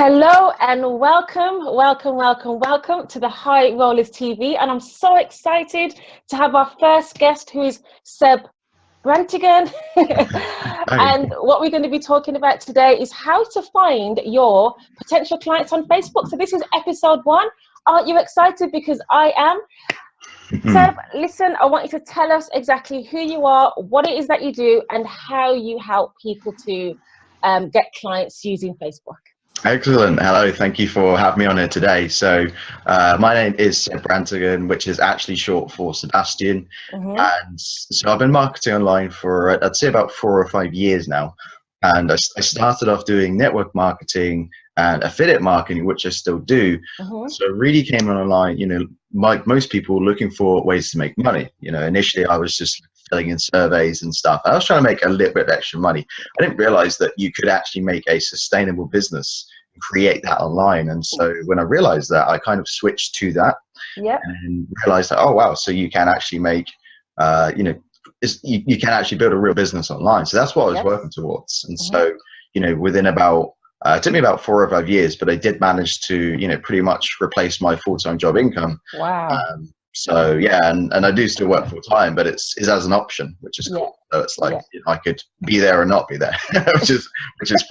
Hello and welcome to the High Rollers TV. And I'm so excited to have our first guest, who is Seb Brantigan. And what we're going to be talking about today is how to find your potential clients on Facebook. So this is episode 1. Aren't you excited? Because I am. Seb, listen, I want you to tell us exactly who you are, what it is that you do, and how you help people to get clients using Facebook. Excellent. Hello. Thank you for having me on here today. So my name is Seb Brantigan, which is actually short for Sebastian. And so I've been marketing online for, I'd say, about 4 or 5 years now. And I started off doing network marketing and affiliate marketing, which I still do. So I really came online, like most people, looking for ways to make money. Initially I was just filling in surveys and stuff. I was trying to make a little bit of extra money. I didn't realize that you could actually make a sustainable business and create that online. And so when I realized that, I kind of switched to that and realized that, oh, wow, so you can actually make, you can actually build a real business online. So that's what I was working towards. And so, within about, it took me about 4 or 5 years, but I did manage to, pretty much replace my full-time job income. Wow. So yeah, and I do still work full time, but it's as an option, which is cool. So it's like I could be there or not be there, which is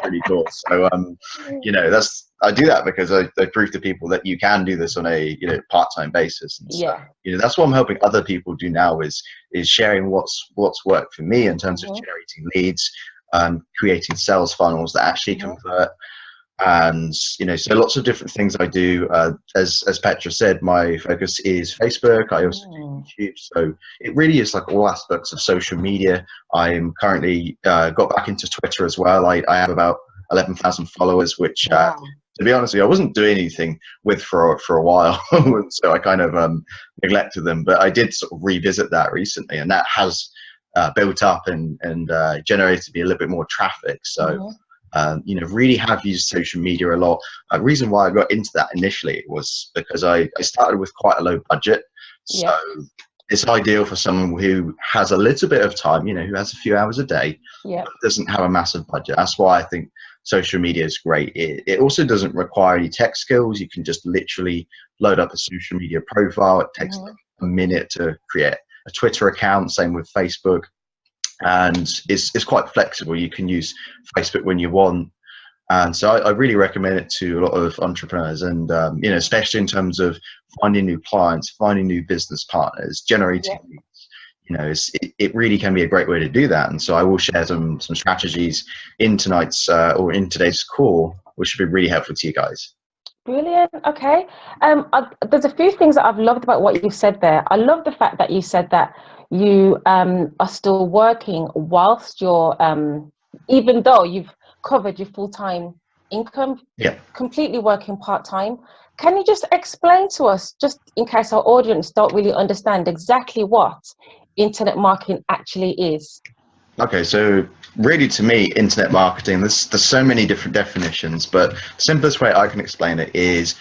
pretty cool. So I do that because I prove to people that you can do this on a part-time basis. And so, that's what I'm helping other people do now is sharing what's worked for me in terms of generating leads, creating sales funnels that actually convert. And so lots of different things I do. As Petra said, my focus is Facebook. I also do YouTube, so it really is like all aspects of social media. I'm currently got back into Twitter as well. I have about 11,000 followers, which to be honest with you, I wasn't doing anything with for a while, so I kind of neglected them. But I did sort of revisit that recently, and that has built up and generated me a little bit more traffic. So. Really have used social media a lot. The reason why I got into that initially was because I started with quite a low budget. So it's ideal for someone who has a little bit of time, who has a few hours a day, but doesn't have a massive budget. That's why I think social media is great. It also doesn't require any tech skills. You can just literally load up a social media profile. It takes like a minute to create a Twitter account, same with Facebook. And it's quite flexible. You can use Facebook when you want, and so I really recommend it to a lot of entrepreneurs, and especially in terms of finding new clients, finding new business partners, generating leads. It really can be a great way to do that. And so I will share some strategies in tonight's or in today's call, which should be really helpful to you guys. Brilliant. Okay. There's a few things that I've loved about what you've said there. I love the fact that you said that you are still working whilst you're, even though you've covered your full-time income, completely working part-time. Can you just explain to us, just in case our audience don't really understand exactly what internet marketing actually is? Okay, so really to me, internet marketing, there's so many different definitions, but the simplest way I can explain it is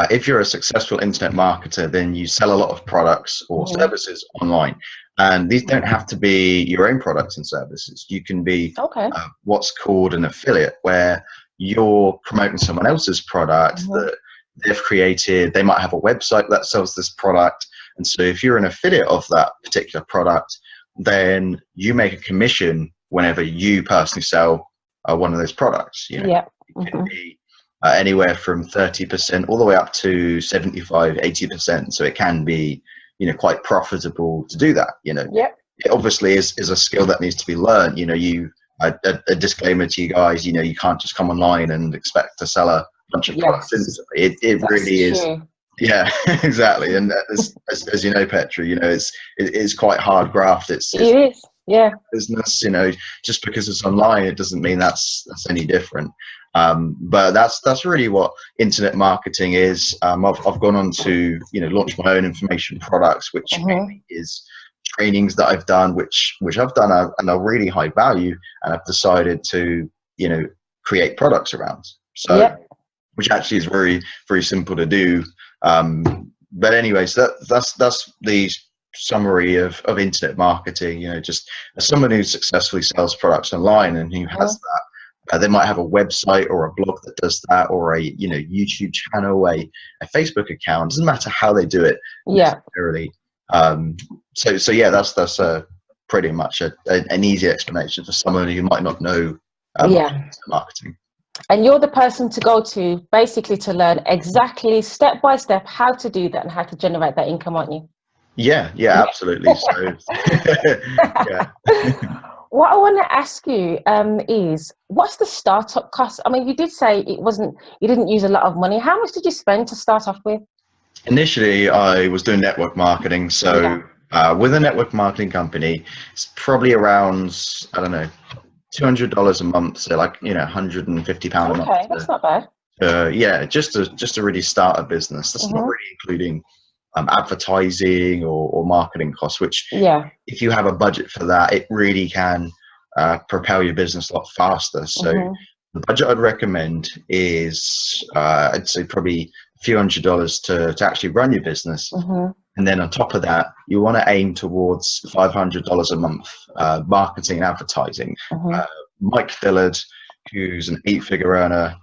if you're a successful internet marketer, then you sell a lot of products or services online. And these don't have to be your own products and services. You can be what's called an affiliate, where you're promoting someone else's product that they've created. They might have a website that sells this product. And so if you're an affiliate of that particular product, then you make a commission whenever you personally sell one of those products. It can be anywhere from 30% all the way up to 75, 80%. So it can be, quite profitable to do that. It obviously is a skill that needs to be learned. A disclaimer to you guys, you can't just come online and expect to sell a bunch of products instantly. It really is. Yeah, exactly. And as you know, Petra, it's quite hard graft. It is. Business, just because it's online, it doesn't mean that's any different. But that's really what internet marketing is. I've gone on to launch my own information products, which really is trainings that I've done, which I've done and are really high value, and I've decided to create products around. So which actually is very, very simple to do. But anyway, so that's the summary of internet marketing. Just as someone who successfully sells products online and who has that They might have a website or a blog that does that, or a YouTube channel, a Facebook account. Doesn't matter how they do it necessarily. So yeah, that's pretty much an easy explanation for someone who might not know marketing. And you're the person to go to basically to learn exactly step by step how to do that and how to generate that income, aren't you? Yeah, absolutely. So yeah. What I want to ask you is, what's the startup cost? I mean, you did say you didn't use a lot of money. How much did you spend to start off with? Initially, I was doing network marketing. So with a network marketing company, it's probably around, I don't know, $200 a month. So like, £150 a month. Okay, that's not bad. Yeah, just to really start a business. That's not really including advertising or marketing costs, which if you have a budget for that, it really can propel your business a lot faster. So the budget I'd recommend is I'd say probably a few $100s to actually run your business. And then on top of that, you want to aim towards $500 a month marketing and advertising. Mike Dillard, who's an 8-figure earner,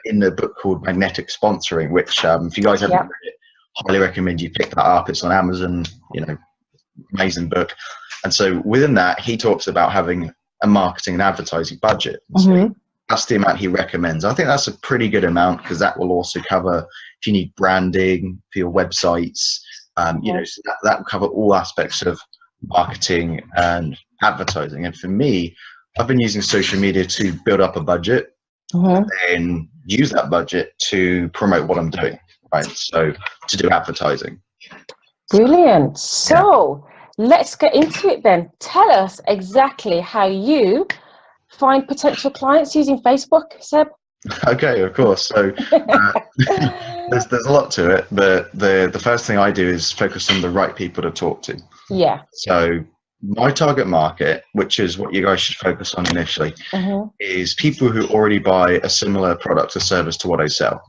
in the book called Magnetic Sponsoring, which if you guys haven't read it, highly recommend you pick that up. It's on Amazon, amazing book. And so within that, he talks about having a marketing and advertising budget. So that's the amount he recommends. I think that's a pretty good amount, because that will also cover if you need branding for your websites. So that will cover all aspects of marketing and advertising. And for me, I've been using social media to build up a budget and then use that budget to promote what I'm doing. Right, so to do advertising. Brilliant. So let's get into it then. Tell us exactly how you find potential clients using Facebook, Seb. Okay, of course. So there's a lot to it, but the first thing I do is focus on the right people to talk to. Yeah. So my target market, which is what you guys should focus on initially, is people who already buy a similar product or service to what I sell.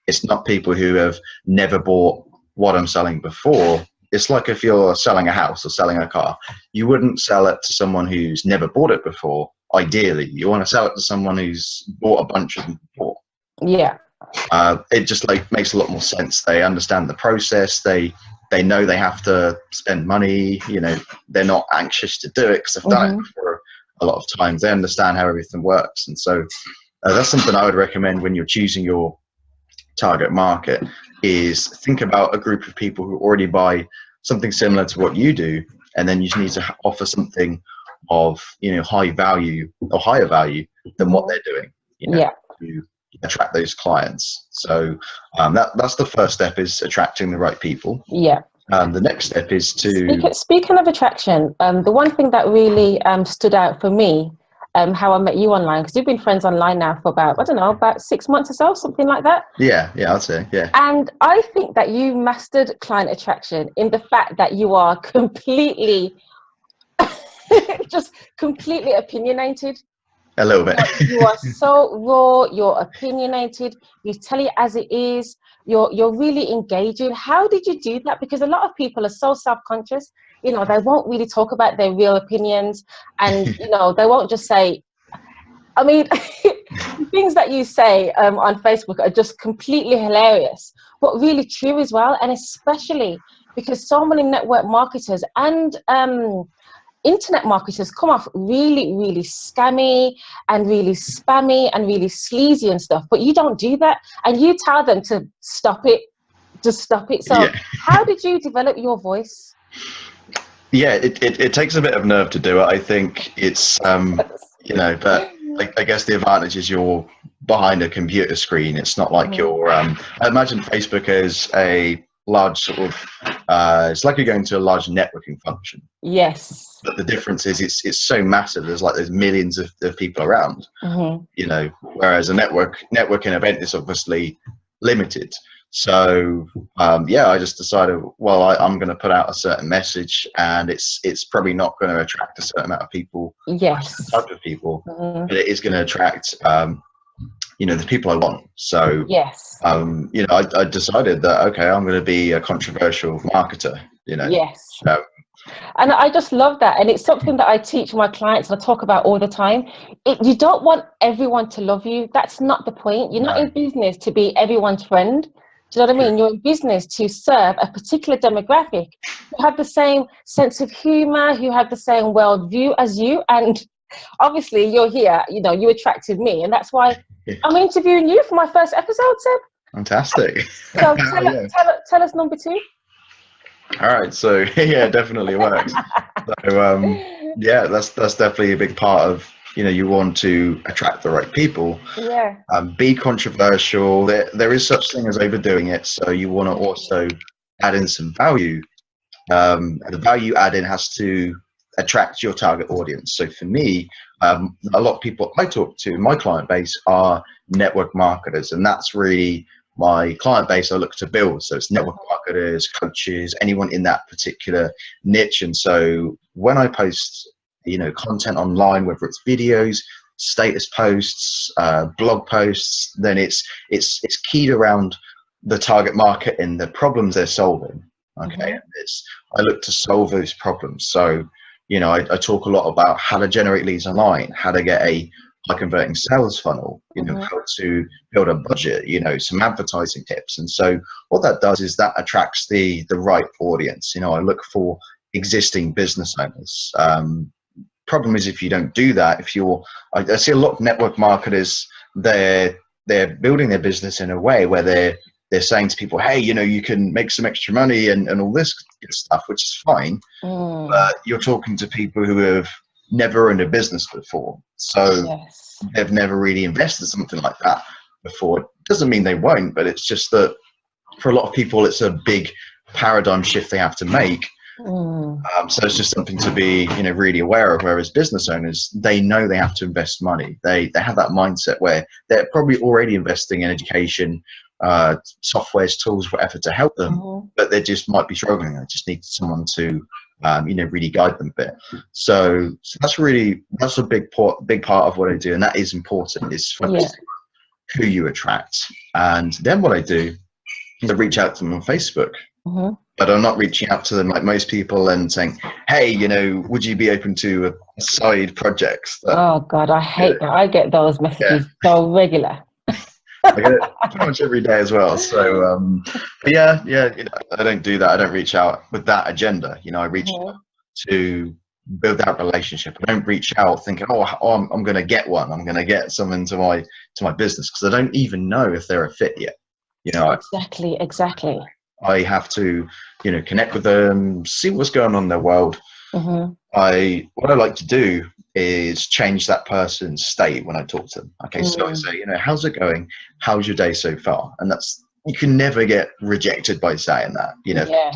It's not people who have never bought what I'm selling before. It's like if you're selling a house or selling a car, you wouldn't sell it to someone who's never bought it before. Ideally, you want to sell it to someone who's bought a bunch of them before. Yeah. It just makes a lot more sense. They understand the process. They know they have to spend money. They're not anxious to do it because they've done it before a lot of times. They understand how everything works. And so that's something I would recommend when you're choosing your target market, is think about a group of people who already buy something similar to what you do, and then you just need to offer something of high value or higher value than what they're doing to attract those clients. So that's the first step, is attracting the right people. The next step is to speaking of attraction, the one thing that really stood out for me, how I met you online, because you've been friends online now for about 6 months or so, something like that. Yeah, I'd say, yeah. And I think that you mastered client attraction in the fact that you are completely, just completely opinionated. A little bit. You are so raw, you're opinionated, you tell it as it is, you're really engaging. How did you do that? Because a lot of people are so self-conscious. They won't really talk about their real opinions, and they won't just say, I mean, things that you say on Facebook are just completely hilarious, but really true as well. And especially because so many network marketers and internet marketers come off really, really scammy and really spammy and really sleazy and stuff, but you don't do that, and you tell them to stop it, just stop it. So how did you develop your voice? Yeah, it takes a bit of nerve to do it. I think it's, but I guess the advantage is you're behind a computer screen. It's not like you're, I imagine Facebook is a large sort of, it's like you're going to a large networking function. Yes. But the difference is it's so massive. There's millions of people around, whereas a networking event is obviously limited. So I just decided, well, I'm going to put out a certain message, and it's probably not going to attract a certain amount of people, type of people, but it is going to attract the people I want. So I decided that, okay, I'm going to be a controversial marketer. And I just love that. And it's something that I teach my clients and I talk about all the time. You don't want everyone to love you. That's not the point. You're not in business to be everyone's friend. Do you know what I mean? You're in business to serve a particular demographic who have the same sense of humor, who have the same worldview as you. And obviously you're here, you know, you attracted me. And that's why I'm interviewing you for my first episode, Seb. Fantastic. So tell us number 2. All right, so yeah, definitely works. So yeah, that's definitely a big part of, you know, you want to attract the right people. Yeah. Be controversial. There is such thing as overdoing it, so you want to also add in some value. The value add in has to attract your target audience. So for me, a lot of people I talk to, my client base, are network marketers, and that's really my client base I look to build. So it's network marketers, coaches, anyone in that particular niche. And so when I post, you know, content online, whether it's videos, status posts, blog posts, then it's keyed around the target market and the problems they're solving. Okay, I look to solve those problems. So, you know, I talk a lot about how to generate leads online, how to get a high converting sales funnel, you know, how to build a budget, you know, some advertising tips. And so what that does is that attracts the right audience. You know, I look for existing business owners. Problem is, if you don't do that, I see a lot of network marketers, they're building their business in a way where they're saying to people, hey, you know, you can make some extra money and all this good stuff, which is fine. But you're talking to people who have never owned a business before. So they've never really invested something like that before. It doesn't mean they won't, but it's just that for a lot of people, it's a big paradigm shift they have to make. So it's just something to be, you know, really aware of. Whereas business owners, they know they have to invest money. They have that mindset where they're probably already investing in education, softwares, tools, whatever to help them, but they just might be struggling. They just need someone to, you know, really guide them a bit. So that's a big part of what I do, and that is important. Is focusing on who you attract, and then what I do is I reach out to them on Facebook. But I'm not reaching out to them like most people and saying, hey, you know, would you be open to a side projects? Oh God, I hate that. I get those messages so regular. I get it pretty much every day as well. So yeah, you know, I don't do that. I don't reach out with that agenda. You know, I reach out to build that relationship. I don't reach out thinking, oh I'm going to get one. I'm going to get someone to my business, because I don't even know if they're a fit yet. You know, exactly. I have to, you know, connect with them, see what's going on in their world. What I like to do is change that person's state when I talk to them. Okay, so I say, you know, how's it going? How's your day so far? And you can never get rejected by saying that. You know,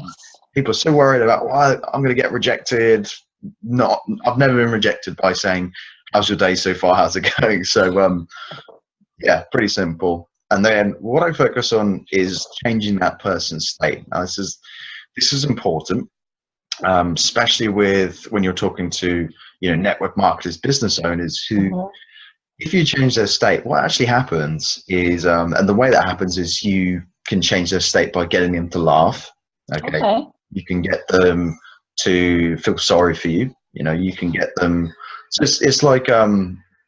people are so worried about, well, I'm going to get rejected. I've never been rejected by saying, how's your day so far? How's it going? So yeah, pretty simple. And then what I focus on is changing that person's state. Now, this is important, especially when you're talking to, you know, network marketers, business owners who, if you change their state, what actually happens is, and the way that happens is you can change their state by getting them to laugh. Okay. You can get them to feel sorry for you. You know, you can get them. So it's like,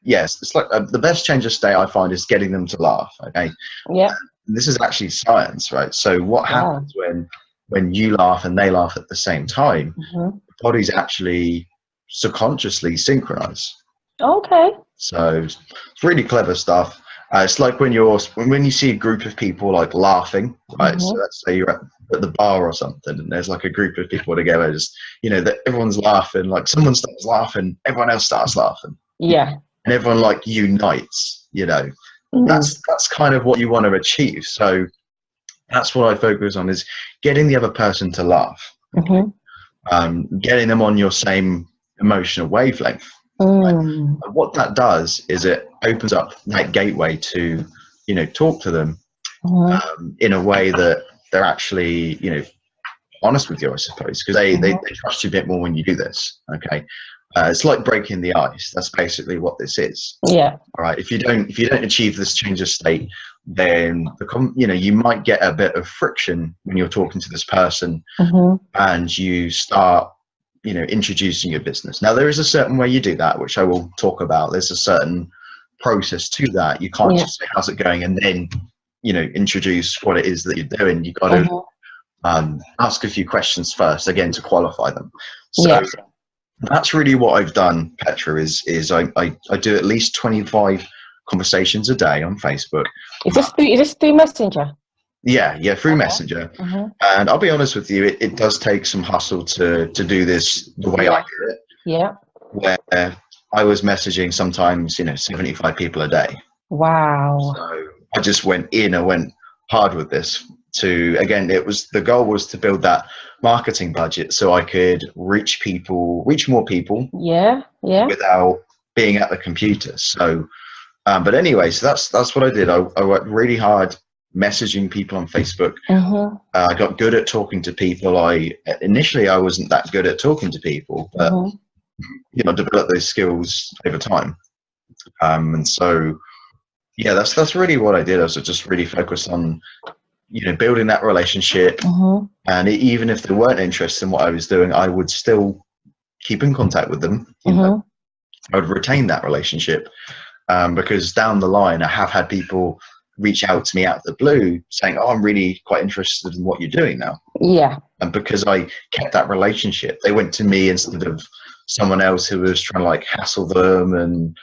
yes, it's like the best change of state I find is getting them to laugh. Okay. Yeah. This is actually science, right? So what happens when you laugh and they laugh at the same time? The bodies actually subconsciously synchronize. Okay. So it's really clever stuff. It's like when you see a group of people like laughing, right? So let's say you're at the bar or something, and there's like a group of people together, just, you know, that everyone's laughing. Like someone starts laughing, everyone else starts laughing. Yeah. And everyone like unites, you know. That's kind of what you want to achieve. So that's what I focus on, is getting the other person to laugh, getting them on your same emotional wavelength. And what that does is it opens up that gateway to, you know, talk to them in a way that they're actually, you know, honest with you, I suppose, because they trust you a bit more when you do this. Okay. It's like breaking the ice. That's basically what this is. Yeah. All right. If you don't achieve this change of state, then you know, you might get a bit of friction when you're talking to this person, and you start introducing your business. Now, there is a certain way you do that, which I will talk about. There's a certain process to that. You can't just say, how's it going? And then, introduce what it is that you're doing. You've got to ask a few questions first, again, to qualify them. So that's really what I've done, Petra, is I do at least 25 conversations a day on Facebook. Is this through Messenger? Yeah, through Messenger. And I'll be honest with you, it does take some hustle to do this the way I do it. Yeah. Where I was messaging sometimes, 75 people a day. Wow. So I just went hard with this again, the goal was to build that marketing budget so I could reach more people. Yeah. Without being at the computer. So, but anyway, so that's what I did. I worked really hard messaging people on Facebook. I got good at talking to people. Initially I wasn't that good at talking to people, but developed those skills over time. And so, yeah, that's really what I did. I was just really focused on, building that relationship. And even if they weren't interested in what I was doing, I would still keep in contact with them. I would retain that relationship, because down the line, I have had people reach out to me out of the blue saying, oh, I'm really quite interested in what you're doing now. Yeah. And because I kept that relationship, they went to me instead of someone else who was trying to like hassle them and,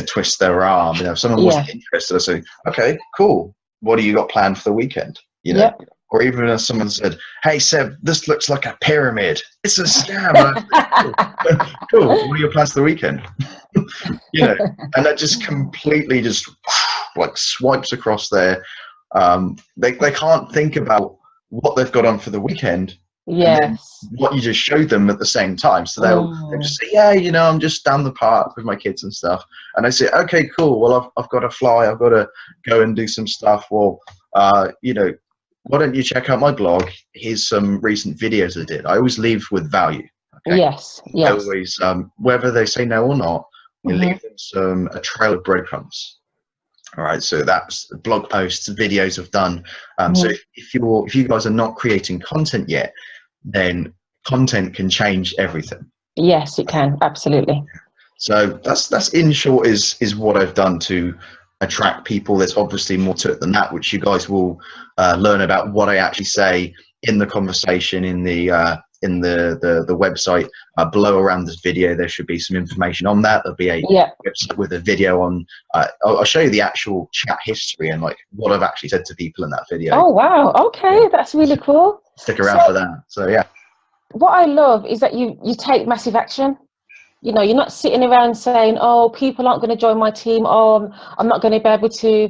twist their arm. If someone wasn't interested, I say, okay, cool. What do you got planned for the weekend? Or even if someone said, hey, Seb, this looks like a pyramid. It's a scam. Cool. What are your plans for the weekend? And that just completely just like swipes across there. They can't think about what they've got on for the weekend. Yes. What you just showed them at the same time. So they'll just say, yeah, I'm just down the park with my kids and stuff. And I say, okay, cool. Well, I've got to fly. I've got to go and do some stuff. Well, why don't you check out my blog? Here's some recent videos I did. I always leave with value. Okay? Yes. I always, whether they say no or not, you leave them a trail of breadcrumbs. All right, so that's blog posts, videos I've done. So if you guys are not creating content yet, then content can change everything. Yes, it can, absolutely. So that's in short is what I've done to attract people. There's obviously more to it than that, which you guys will learn about what I actually say in the conversation in the website below around this video. There should be some information on that. There'll be a website with a video on. I'll show you the actual chat history and like what I've actually said to people in that video. Oh wow! Okay, that's really cool. Stick around for that. So yeah. What I love is that you take massive action. You're not sitting around saying, oh, people aren't going to join my team. Oh, I'm not going to be able to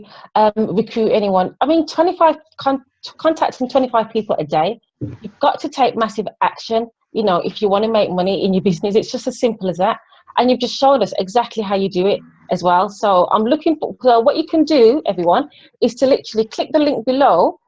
recruit anyone. I mean, contacting 25 people a day, you've got to take massive action. If you want to make money in your business, it's just as simple as that. And you've just shown us exactly how you do it as well. So I'm looking for, what you can do, everyone, is to literally click the link below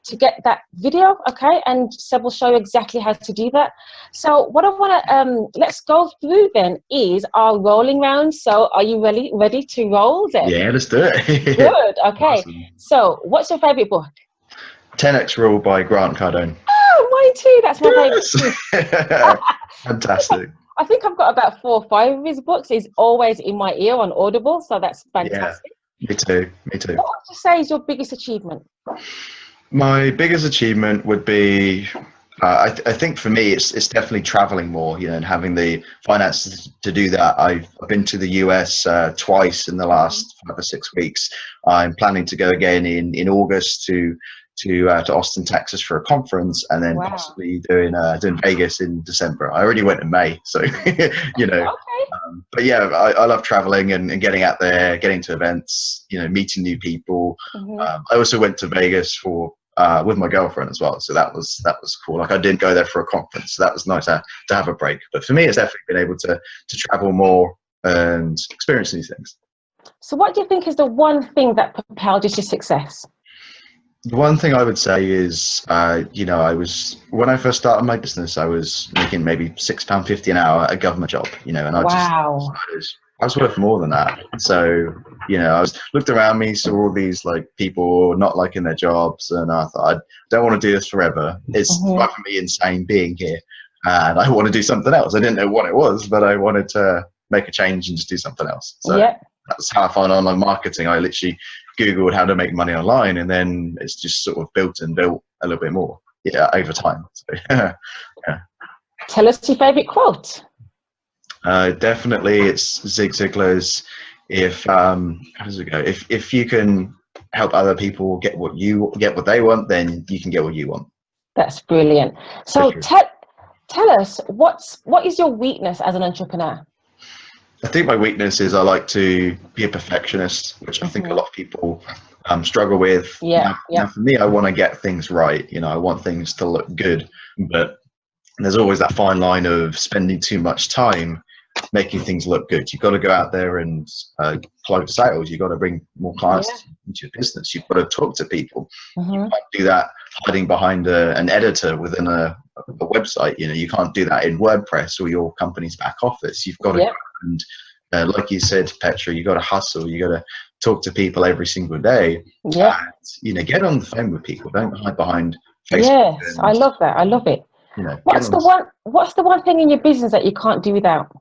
to get that video, okay? And Seb will show you exactly how to do that. So what I want to, let's go through then is our rolling round. So are you ready to roll then? Yeah, let's do it. Good, okay. Awesome. So what's your favorite book? 10X Rule by Grant Cardone. Oh, mine too. That's my favorite. Fantastic. I think I've got about 4 or 5 of his books. He's always in my ear on Audible, so that's fantastic. Yeah, me too. What would you say is your biggest achievement? My biggest achievement would be, I think for me, it's definitely traveling more, and having the finances to do that. I've been to the US twice in the last 5 or 6 weeks. I'm planning to go again in August to Austin, Texas for a conference, and then possibly doing Vegas in December. I already went in May, so Okay. But yeah, I love traveling and getting out there, getting to events, meeting new people. I also went to Vegas for with my girlfriend as well, so that was cool. Like I didn't go there for a conference, so that was nice to have a break. But for me, it's definitely been able to travel more and experience these things. So what do you think is the one thing that propelled you to success? The one thing I would say is, when I first started my business, I was making maybe £6.50 an hour at a government job, and I was worth more than that. So, I looked around me, saw all these like people not liking their jobs, and I thought, I don't want to do this forever. It's driving me insane being here. and I want to do something else. I didn't know what it was, but I wanted to make a change and just do something else. So that's how I found online marketing. I literally Googled how to make money online, and then it's just sort of built a little bit more over time. So, yeah. Tell us your favorite quote. Definitely it's Zig Ziglar's, how does it go? If you can help other people get what they want, then you can get what you want. That's brilliant. So tell us, what is your weakness as an entrepreneur? I think my weakness is I like to be a perfectionist, which I think a lot of people struggle with. Now for me, I want to get things right. I want things to look good, but there's always that fine line of spending too much time making things look good. You've got to go out there and close sales. You've got to bring more clients into your business. You've got to talk to people. You can't do that hiding behind an editor within a website. You can't do that in WordPress or your company's back office. You've got to go and like you said, Petra, you got to hustle. You got to talk to people every single day. And, get on the phone with people. Don't hide behind Facebook. Yes, I love that. I love it. What's the one thing in your business that you can't do without?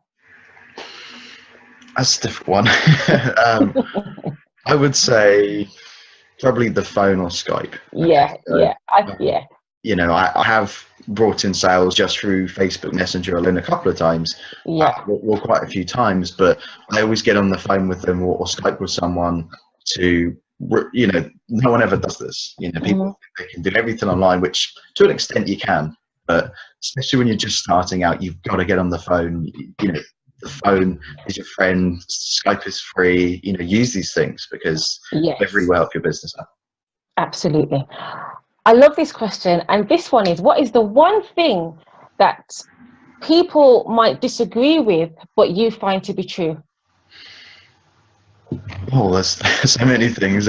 That's a difficult one. I would say probably the phone or Skype. I have brought in sales just through Facebook Messenger alone a couple of times, or quite a few times, but I always get on the phone with them or Skype with someone to, no one ever does this. People think they can do everything online, which to an extent you can, but especially when you're just starting out, you've got to get on the phone. The phone is your friend. Skype is free. Use these things because they really will help your business out. Absolutely. I love this question. And this one is, what is the one thing that people might disagree with, but you find to be true? Oh, there's so many things.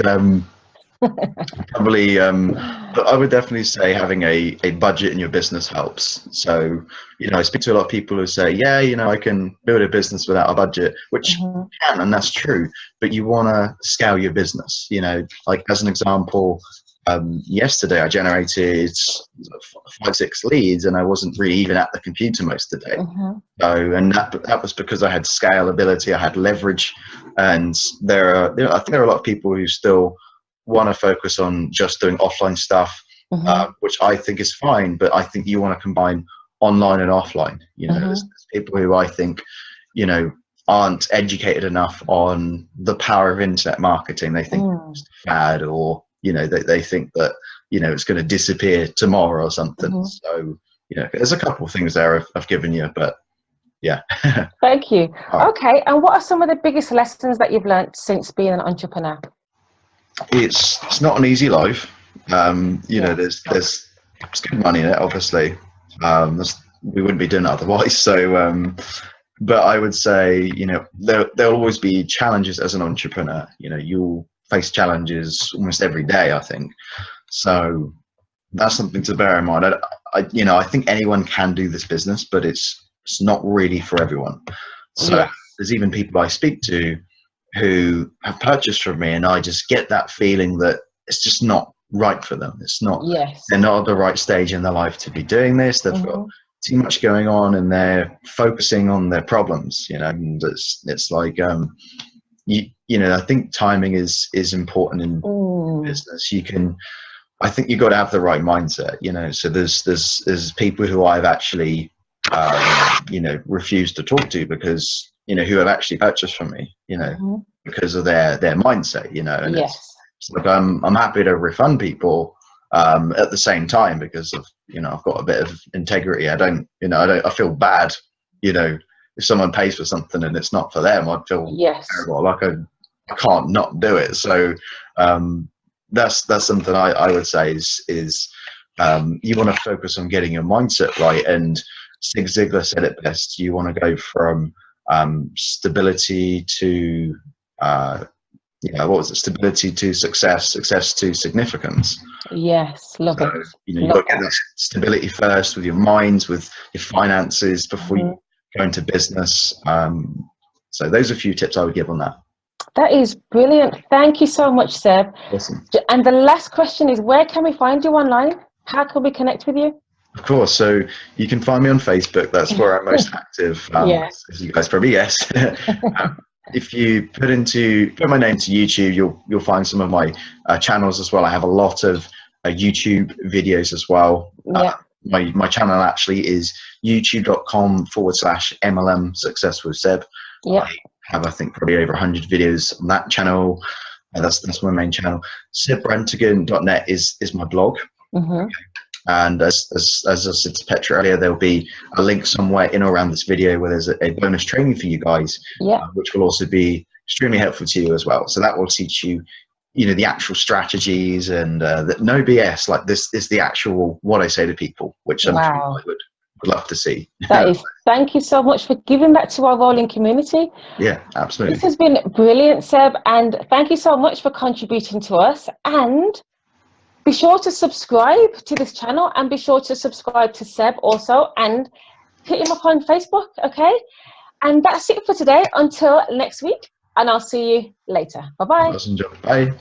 Probably, but I would definitely say having a budget in your business helps. So, I speak to a lot of people who say, I can build a business without a budget, which you can, and that's true, but you want to scale your business. Like as an example, yesterday I generated 5-6 leads, and I wasn't really even at the computer most of the day. So, and that was because I had scalability, I had leverage, and I think there are a lot of people who still want to focus on just doing offline stuff, which I think is fine, but I think you want to combine online and offline. There's people who I think, aren't educated enough on the power of internet marketing. They think it's bad, or they think that it's going to disappear tomorrow or something. So there's a couple of things there I've given you, but Thank you. Okay, and what are some of the biggest lessons that you've learned since being an entrepreneur? It's not an easy life. There's good money in it, obviously. We wouldn't be doing it otherwise. So, but I would say, there'll always be challenges as an entrepreneur. You'll face challenges almost every day, I think. So that's something to bear in mind. I think anyone can do this business, but it's not really for everyone. So there's even people I speak to who have purchased from me, and I just get that feeling that it's just not right for them. It's not, they're not at the right stage in their life to be doing this. They've got too much going on, and they're focusing on their problems, and it's like, I think timing is important in business. I think you've got to have the right mindset, so there's people who I've actually, refused to talk to because, who have actually purchased from me, because of their mindset, and it's like, I'm happy to refund people, at the same time, because of, I've got a bit of integrity. I feel bad, if someone pays for something and it's not for them, I'd feel terrible. Like I can't not do it. So, that's something I would say is you want to focus on getting your mindset right. And Zig Ziglar said it best. You want to go from stability to stability to success to significance. Love it. You've got to get that stability first with your minds, with your finances, before you go into business. So those are a few tips I would give on that. That is brilliant. Thank you so much, Seb. Awesome. And the last question is, where can we find you online? How can we connect with you? Of course. So you can find me on Facebook. That's where I'm most active, Yeah. as you guys probably guessed. If you put my name to YouTube, you'll find some of my channels as well. I have a lot of YouTube videos as well. Yeah. My channel actually is youtube.com/MLM Success with Seb. Yeah. I have, I think, probably over 100 videos on that channel. That's my main channel. SebBrantigan.net is my blog. Mm-hmm. And as I said to Petra earlier, there'll be a link somewhere in or around this video where there's a bonus training for you guys, which will also be extremely helpful to you as well. So that will teach you, the actual strategies and that no BS. Like this is the actual what I say to people, which I'm sure I would love to see. Thank you so much for giving that to our rolling community. Yeah, absolutely. This has been brilliant, Seb, and thank you so much for contributing to us. And be sure to subscribe to this channel, and be sure to subscribe to Seb also, and hit him up on Facebook, okay? And that's it for today. Until next week, and I'll see you later. Bye-bye. Bye.